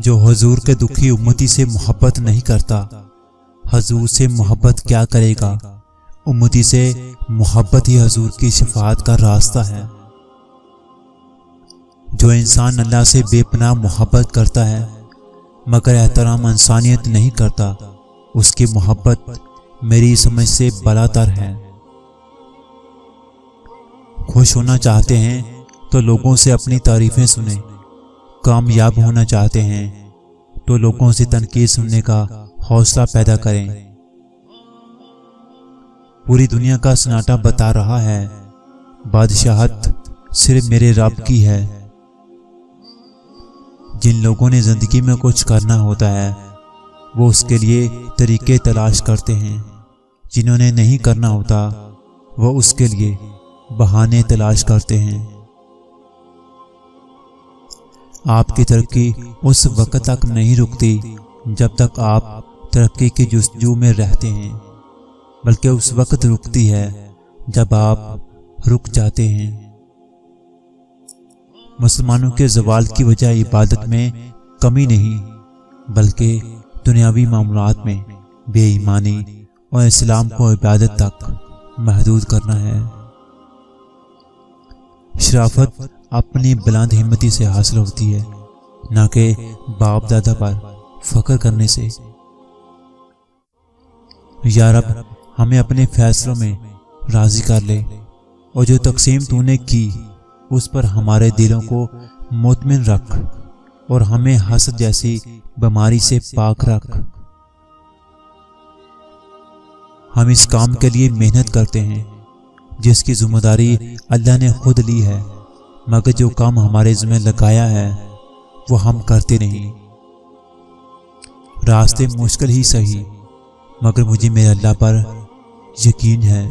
جو حضور کے دکھی امتی سے محبت نہیں کرتا، حضور سے محبت کیا کرے گا؟ امتی سے محبت ہی حضور کی شفاعت کا راستہ ہے۔ جو انسان اللہ سے بے پناہ محبت کرتا ہے مگر احترام انسانیت نہیں کرتا، اس کی محبت میری سمجھ سے بالاتر ہے۔ خوش ہونا چاہتے ہیں تو لوگوں سے اپنی تعریفیں سنیں، کامیاب ہونا چاہتے ہیں تو لوگوں سے تنقید سننے کا حوصلہ پیدا کریں۔ پوری دنیا کا سناٹا بتا رہا ہے بادشاہت صرف میرے رب کی ہے۔ جن لوگوں نے زندگی میں کچھ کرنا ہوتا ہے وہ اس کے لیے طریقے تلاش کرتے ہیں، جنہوں نے نہیں کرنا ہوتا وہ اس کے لیے بہانے تلاش کرتے ہیں۔ آپ کی ترقی اس وقت تک نہیں رکتی جب تک آپ ترقی کی جستجو میں رہتے ہیں، بلکہ اس وقت رکتی ہے جب آپ رک جاتے ہیں۔ مسلمانوں کے زوال کی وجہ عبادت میں کمی نہیں بلکہ دنیاوی معاملات میں بے ایمانی اور اسلام کو عبادت تک محدود کرنا ہے۔ شرافت اپنی بلند ہمتی سے حاصل ہوتی ہے، نہ کہ باپ دادا پر فخر کرنے سے۔ یا رب ہمیں اپنے فیصلوں میں راضی کر لے، اور جو تقسیم تو نے کی اس پر ہمارے دلوں کو مطمئن رکھ، اور ہمیں حسد جیسی بیماری سے پاک رکھ۔ ہم اس کام کے لیے محنت کرتے ہیں جس کی ذمہ داری اللہ نے خود لی ہے، مگر جو کام ہمارے ذمہ لگایا ہے وہ ہم کرتے نہیں۔ راستے مشکل ہی سہی، مگر مجھے میرے اللہ پر یقین ہے۔